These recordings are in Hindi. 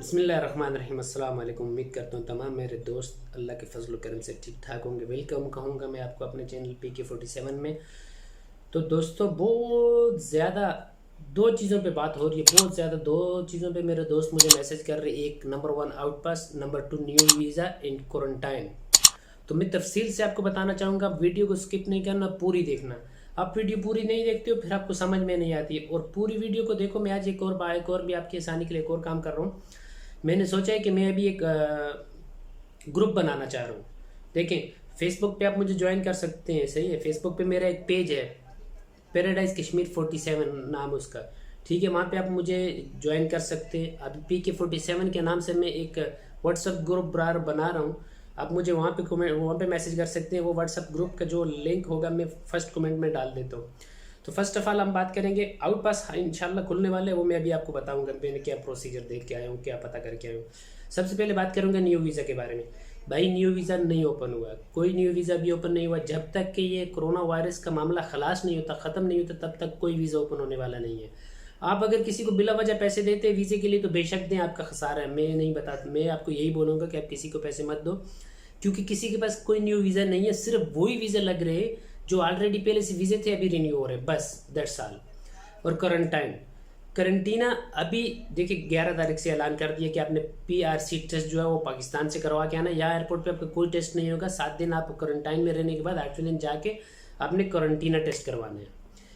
बिस्मिल्लाहिर्रहमानिर्रहीम। अस्सलाम वालेकुम। उम्मीद करता हूँ तमाम मेरे दोस्त अल्लाह के फजल करम से ठीक ठाक होंगे। वेलकम कहूँगा मैं आपको अपने चैनल PK47 में। तो दोस्तों बहुत ज़्यादा दो चीज़ों पे बात हो रही है, बहुत ज़्यादा दो चीज़ों पे मेरे दोस्त मुझे मैसेज कर रहे हैं। एक number 1 out pass, number 2 new visa in quarantine. तो मैं तफसील से आपको बताना चाहूँगा, वीडियो को स्किप नहीं करना, पूरी देखना। आप वीडियो पूरी नहीं देखते हो फिर आपको समझ में नहीं आती है, और पूरी वीडियो को देखो। मैं आज एक और भी आपकी आसानी के लिए एक और काम कर रहा हूँ। मैंने सोचा है कि मैं अभी एक ग्रुप बनाना चाह रहा हूँ। देखें, फेसबुक पे आप मुझे ज्वाइन कर सकते हैं, सही है। फेसबुक पे मेरा एक पेज है, पैराडाइज कश्मीर 47 नाम उसका, ठीक है। वहाँ पे आप मुझे ज्वाइन कर सकते हैं। अभी PK47 के नाम से मैं एक व्हाट्सअप ग्रुप बना रहा हूँ। आप मुझे वहाँ पे मैसेज कर सकते हैं। वो व्हाट्सअप ग्रुप का जो लिंक होगा मैं फर्स्ट कमेंट में डाल देता हूँ। तो फर्स्ट ऑफ ऑल हम बात करेंगे आउट पास इंशाल्लाह खुलने वाले हैं, वो मैं अभी आपको बताऊंगा मैंने क्या प्रोसीजर देख के आया हूँ, क्या पता करके आया हूँ। सबसे पहले बात करूँगा न्यू वीज़ा के बारे में। भाई न्यू वीज़ा नहीं ओपन हुआ, कोई न्यू वीज़ा भी ओपन नहीं हुआ। जब तक कि ये कोरोना वायरस का मामला खलास नहीं होता, ख़त्म नहीं होता, तब तक कोई वीज़ा ओपन होने वाला नहीं है। आप अगर किसी को बिला वजह पैसे देते हैं वीज़े के लिए तो बेशक दें, आपका खसारा है। मैं नहीं बताता, मैं आपको यही बोलूँगा कि आप किसी को पैसे मत दो, क्योंकि किसी के पास कोई न्यू वीज़ा नहीं है। सिर्फ वही वीज़ा लग रहे हैं जो ऑलरेडी पहले से वीज़े थे, अभी रिन्यू हो रहे हैं, बस दैट्स ऑल। और करंटीना अभी देखिए 11 तारीख से ऐलान कर दिया कि आपने PRC टेस्ट जो है वो पाकिस्तान से करवा के आना। यहाँ एयरपोर्ट पे आपका कोई टेस्ट नहीं होगा। 7 दिन आप क्वारंटाइन में रहने के बाद 8वें दिन जाके आपने क्वारंटीना टेस्ट करवाना है।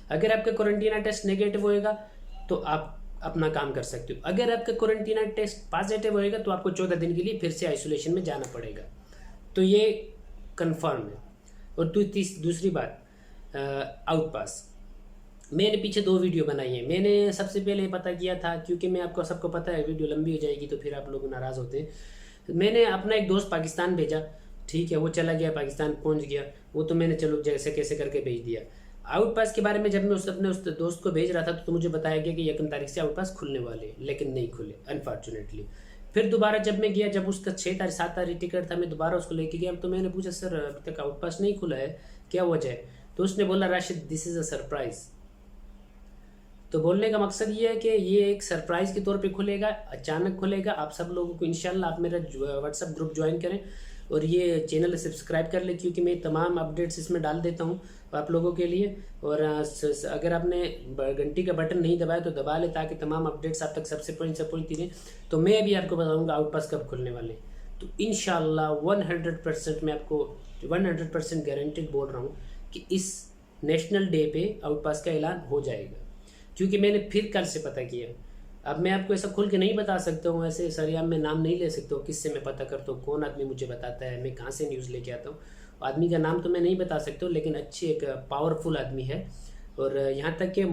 अगर आपका क्वारंटीना टेस्ट नेगेटिव होएगा तो आप अपना काम कर सकते हो। अगर आपका क्वारंटीना टेस्ट पॉजिटिव होएगा तो आपको 14 दिन के लिए फिर से आइसोलेशन में जाना पड़ेगा। तो ये कंफर्म है। और दूसरी बात, आउट पास मैंने पीछे 2 वीडियो बनाई है। मैंने सबसे पहले पता किया था, क्योंकि मैं आपको सबको पता है वीडियो लंबी हो जाएगी तो फिर आप लोग नाराज़ होते हैं। मैंने अपना एक दोस्त पाकिस्तान भेजा, ठीक है, वो चला गया पाकिस्तान, पहुंच गया वो, तो मैंने चलो जैसे कैसे करके भेज दिया। आउट पास के बारे में जब मैं अपने उस दोस्त को भेज रहा था तो मुझे बताया गया कि 1 तारीख से आउट पास खुलने वाले, लेकिन नहीं खुले अनफॉर्चुनेटली। फिर दोबारा जब मैं गया, जब उसका 7 तारीख टिकट था, मैं दोबारा उसको लेके गया तो मैंने पूछा, सर अभी तक आउट पास नहीं खुला है, क्या वजह है? तो उसने बोला, Rashid this is a surprise. तो बोलने का मकसद ये है कि ये एक सरप्राइज़ के तौर पे खुलेगा, अचानक खुलेगा। आप सब लोगों को इंशाल्लाह आप मेरा व्हाट्सअप ग्रुप ज्वाइन करें और ये चैनल सब्सक्राइब कर लें, क्योंकि मैं तमाम अपडेट्स इसमें डाल देता हूँ आप लोगों के लिए। और अगर आपने घंटी का बटन नहीं दबाया तो दबा ले, ताकि तमाम अपडेट्स आप तक सबसे पहुँचती रहें। तो मैं अभी आपको बताऊँगा आउट पास कब खुलने वाले। तो इंशाल्लाह 100% मैं आपको 100% गारंटेड बोल रहा हूँ कि इस नेशनल डे पे आउट पास का ऐलान हो जाएगा, क्योंकि मैंने फिर कल से पता किया। अब मैं आपको ऐसा खुल के नहीं बता सकता हूँ, ऐसे सरियाम में नाम नहीं ले सकता हूँ, किससे मैं पता करता हूँ, कौन आदमी मुझे बताता है, मैं कहाँ से न्यूज़ लेके आता हूँ। आदमी का नाम तो मैं नहीं बता सकता हूँ, लेकिन अच्छी एक पावरफुल आदमी है। और यहाँ तक कि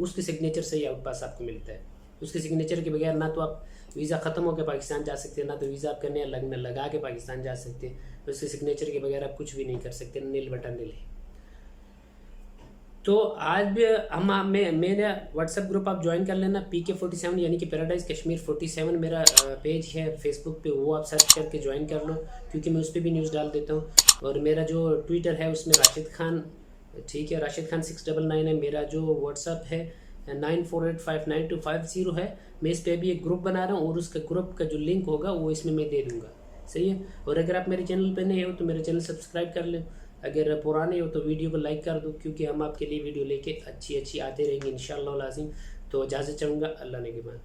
उसके सिग्नेचर से ही आउट पास आपको मिलता है। उसके सिग्नेचर के बगैर ना तो आप वीज़ा ख़त्म होकर पाकिस्तान जा सकते हैं, ना तो वीज़ा आपका नया लगा के पाकिस्तान जा सकते हैं। उसके सिग्नेचर के बगैर आप कुछ भी नहीं कर सकते, नील बटन नील है। तो आज भी मेरा व्हाट्सएप ग्रुप आप ज्वाइन कर लेना, PK47 यानी कि पैराडाइज कश्मीर 47 मेरा पेज है फेसबुक पे, वो आप सर्च करके ज्वाइन कर लो, क्योंकि मैं उस पर भी न्यूज़ डाल देता हूँ। और मेरा जो ट्विटर है उसमें राशिद खान, ठीक है, राशिद खान 699 है। मेरा जो व्हाट्सअप है 94859250 है। मैं इस पर भी एक ग्रुप बना रहा हूँ और उसका ग्रुप का जो लिंक होगा वो इसमें मैं दे दूँगा, सही है। और अगर आप मेरे चैनल पर नए हो तो मेरे चैनल सब्सक्राइब कर लें, अगर पुराने हो तो वीडियो को लाइक कर दो, क्योंकि हम आपके लिए वीडियो लेके अच्छी आते रहेंगे इंशाअल्लाह लाज़िम। तो इजाज़त चाहूँगा, अल्लाह ने के बाद।